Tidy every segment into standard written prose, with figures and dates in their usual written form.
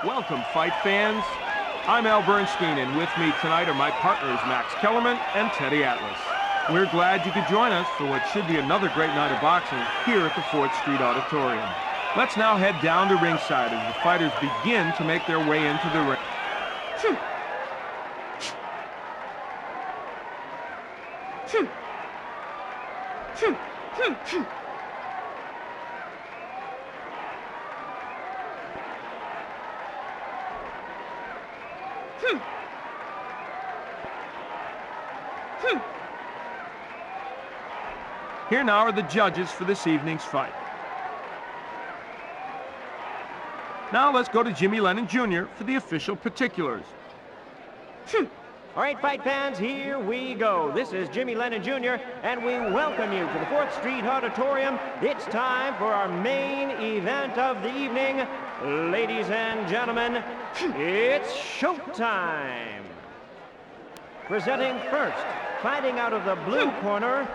Welcome, fight fans. I'm Al Bernstein, and with me tonight are my partners Max Kellerman and Teddy Atlas. We're glad you could join us for what should be another great night of boxing here at the 4th Street Auditorium. Let's now head down to ringside as the fighters begin to make their way into the ring. Here now are the judges for this evening's fight. Now let's go to Jimmy Lennon Jr. for the official particulars. All right, fight fans, here we go. This is Jimmy Lennon Jr., and we welcome you to the 4th Street Auditorium. It's time for our main event of the evening. Ladies and gentlemen, it's showtime. Presenting first, fighting out of the blue corner,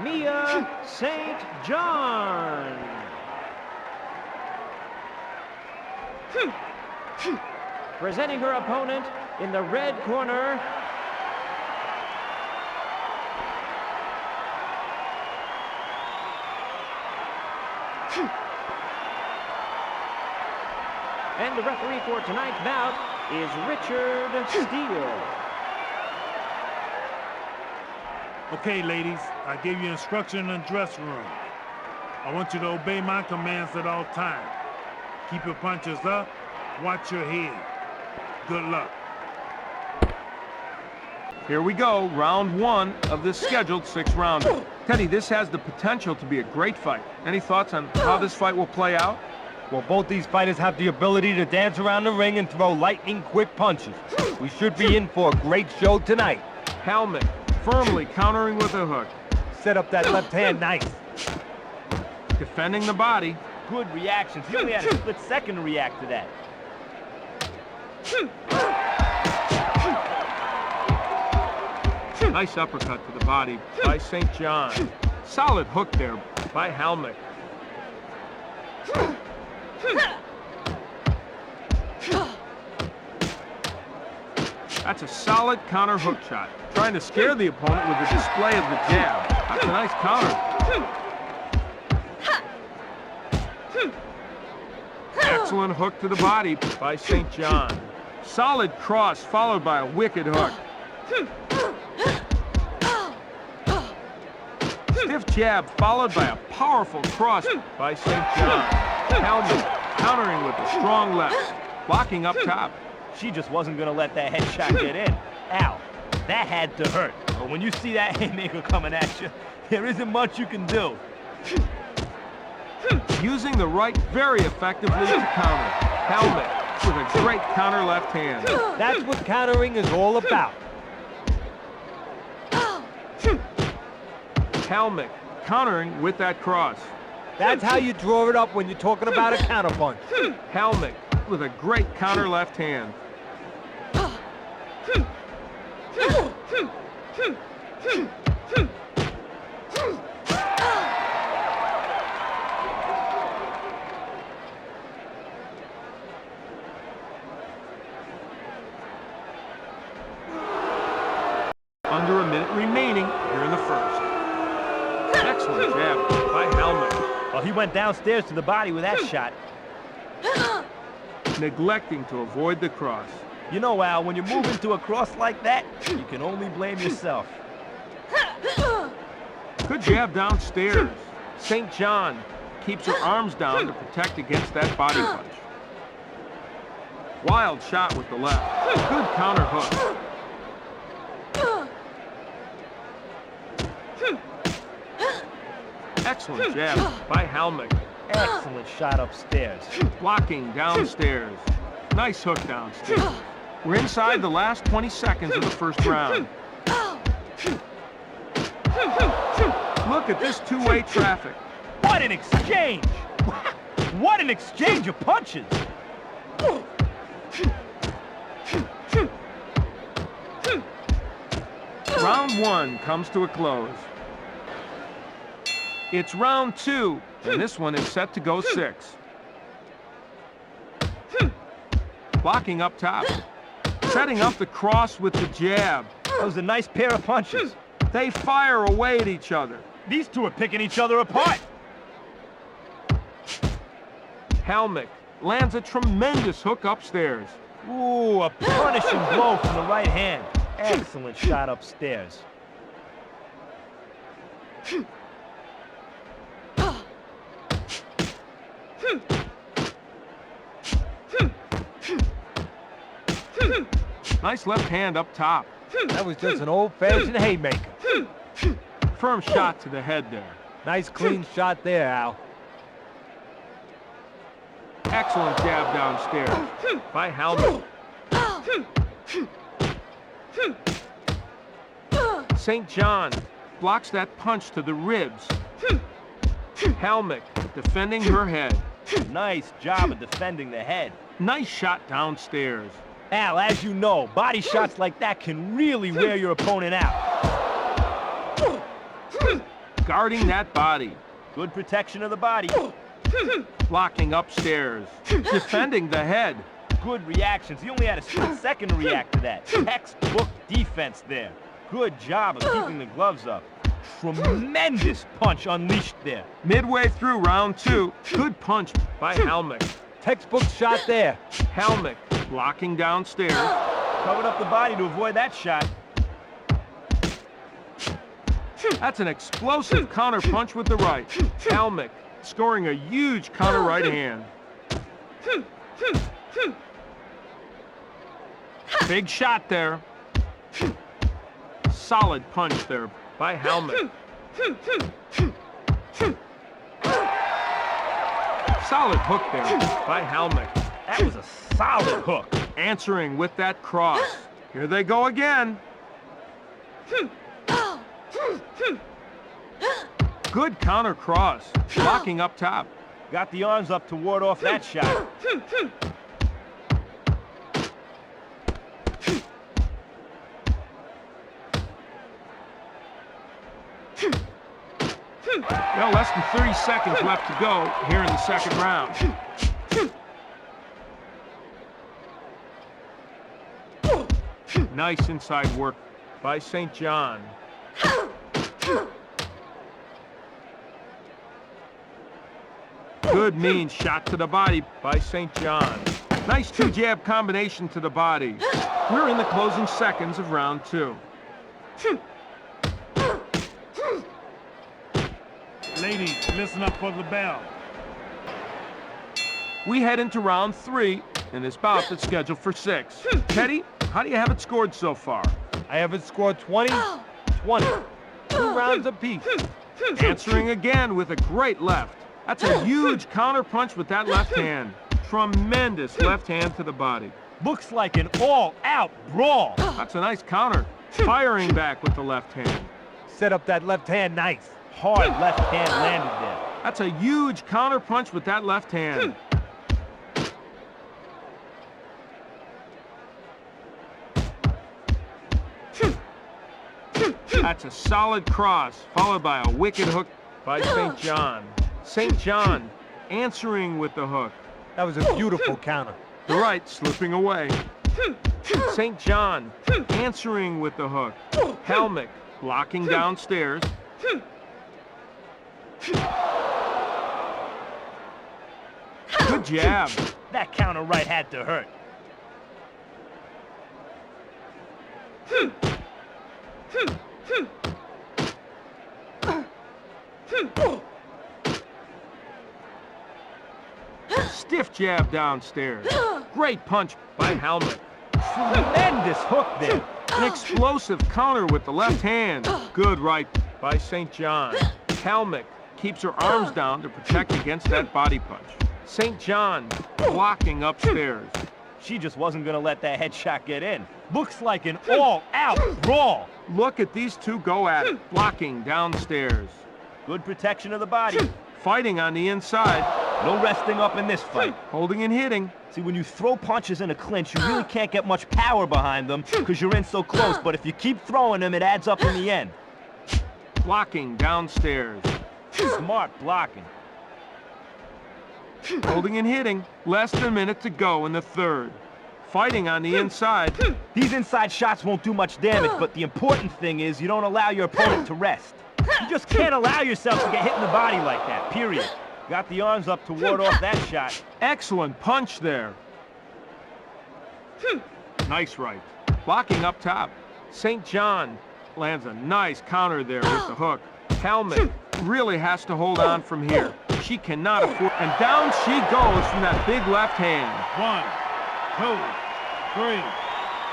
Mia St.John. Presenting her opponent in the red corner, and the referee for tonight's bout is Richard Steele. Okay, ladies, I gave you instruction in the dressing room. I want you to obey my commands at all times. Keep your punches up, watch your head. Good luck. Here we go, round one of this scheduled 6-rounder. Teddy, this has the potential to be a great fight. Any thoughts on how this fight will play out? Well, both these fighters have the ability to dance around the ring and throw lightning-quick punches. We should be in for a great show tonight. Halmich firmly countering with a hook. Set up that left hand nice. Defending the body. Good reactions. He only had a split second to react to that. Nice uppercut to the body by St. John. Solid hook there by Halmich. That's a solid counter hook shot. Trying to scare the opponent with the display of the jab. That's a nice counter. Excellent hook to the body by St. John. Solid cross followed by a wicked hook. Stiff jab followed by a powerful cross by St. John. Halmich countering with a strong left, blocking up top. She just wasn't going to let that headshot get in. Al, that had to hurt. But when you see that haymaker coming at you, there isn't much you can do. Using the right very effectively to counter. Halmich with a great counter left hand. That's what countering is all about. Halmich countering with that cross. That's how you draw it up when you're talking about a counterpunch. Halmich with a great counter left hand. Under a minute remaining here in the first. Excellent jab by Halmich. Well, he went downstairs to the body with that shot. Neglecting to avoid the cross. You know, Al, when you move into a cross like that, you can only blame yourself. Good jab downstairs. St. John keeps her arms down to protect against that body punch. Wild shot with the left. Good counter hook. Excellent jab by Halmich. Excellent shot upstairs. Blocking downstairs. Nice hook downstairs. We're inside the last 20 seconds of the first round. Look at this two-way traffic. What an exchange! What an exchange of punches! Round one comes to a close. It's round two, and this one is set to go 6. blocking up top. Setting up the cross with the jab. That was a nice pair of punches. They fire away at each other. These two are picking each other apart. Halmich lands a tremendous hook upstairs. Ooh, a punishing blow from the right hand. Excellent shot upstairs. Nice left hand up top. That was just an old-fashioned haymaker. Firm shot to the head there. Nice clean shot there, Al. Excellent jab downstairs by Halmich. St. John blocks that punch to the ribs. Halmich defending her head. Nice job of defending the head. Nice shot downstairs. Al, as you know, body shots like that can really wear your opponent out. Guarding that body. Good protection of the body. Blocking upstairs. Defending the head. Good reactions. He only had a split second to react to that. Textbook defense there. Good job of keeping the gloves up. Tremendous punch unleashed there. Midway through round 2, good punch by Halmich. Textbook shot there. Halmich blocking downstairs. Covered up the body to avoid that shot. That's an explosive counter punch with the right. Halmich scoring a huge counter right hand. Big shot there. Solid punch there by Halmich. Solid hook there by Halmich. That was a solid hook. Answering with that cross. Here they go again. Good counter cross. Blocking up top. Got the arms up to ward off that shot. Well, less than 30 seconds left to go here in the second round. Nice inside work by St. John. Good mean shot to the body by St. John. Nice two-jab combination to the body. We're in the closing seconds of round 2. Ladies, listen up for the bell. We head into round 3 in this bout that's scheduled for 6. Teddy, how do you have it scored so far? I have it scored 20-20. 2 rounds apiece. Answering again with a great left. That's a huge counter punch with that left hand. Tremendous left hand to the body. Looks like an all-out brawl. That's a nice counter. Firing back with the left hand. Set up that left hand nice. Hard left hand landed there. That's a huge counter punch with that left hand. That's a solid cross, followed by a wicked hook by St. John. St. John answering with the hook. That was a beautiful counter. The right slipping away. St. John answering with the hook. Halmich blocking downstairs. Good jab. That counter right had to hurt. Stiff jab downstairs. Great punch by Halmich. Tremendous hook there. An explosive counter with the left hand. Good right by St. John. Halmich keeps her arms down to protect against that body punch. St. John blocking upstairs. She just wasn't going to let that headshot get in. Looks like an all-out brawl. Look at these two go at it. Blocking downstairs. Good protection of the body. Fighting on the inside. No resting up in this fight. Holding and hitting. See, when you throw punches in a clinch, you really can't get much power behind them because you're in so close. But if you keep throwing them, it adds up in the end. Blocking downstairs. Smart blocking. Holding and hitting. Less than a minute to go in the third. fighting on the inside. These inside shots won't do much damage, but the important thing is you don't allow your opponent to rest. You just can't allow yourself to get hit in the body like that, period. Got the arms up to ward off that shot. Excellent punch there. Nice right. Blocking up top. St. John lands a nice counter there with the hook. Halmich really has to hold on from here. She cannot afford, and down she goes from that big left hand. 1, 2, 3,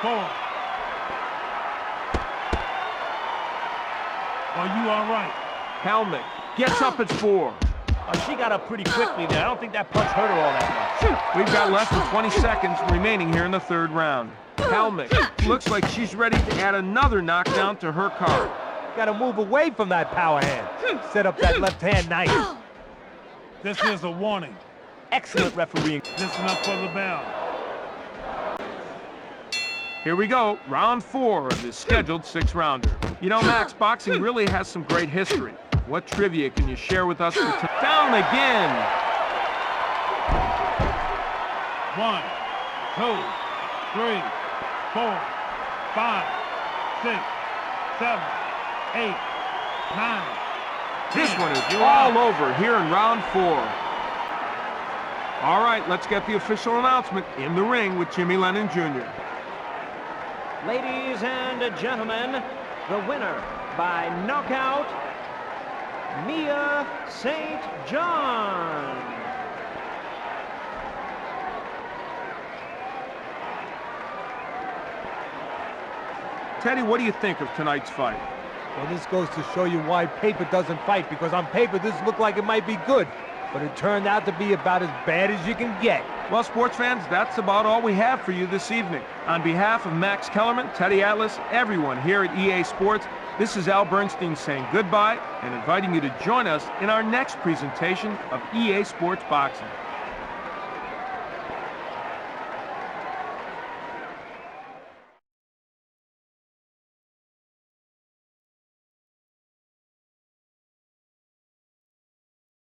4. Are you all right? Halmich gets up at 4. She got up pretty quickly there. I don't think that punch hurt her all that much. We've got less than 20 seconds remaining here in the third round. Halmich looks like she's ready to add another knockdown to her card. Got to move away from that power hand. Set up that left hand nice. This is a warning. Excellent refereeing. Listen up for the bell. Here we go, round 4 of this scheduled 6-rounder. You know, Max, boxing really has some great history. What trivia can you share with us? Down again. 1, 2, 3, 4, 5, 6, 7, 8, 9. This one is all over here in round 4. All right, let's get the official announcement in the ring with Jimmy Lennon Jr. Ladies and gentlemen, the winner by knockout, Mia St. John. Teddy, what do you think of tonight's fight? Well, this goes to show you why paper doesn't fight, because on paper this looked like it might be good, but it turned out to be about as bad as you can get. Well, sports fans, that's about all we have for you this evening. On behalf of Max Kellerman, Teddy Atlas, everyone here at EA Sports, this is Al Bernstein saying goodbye and inviting you to join us in our next presentation of EA Sports Boxing.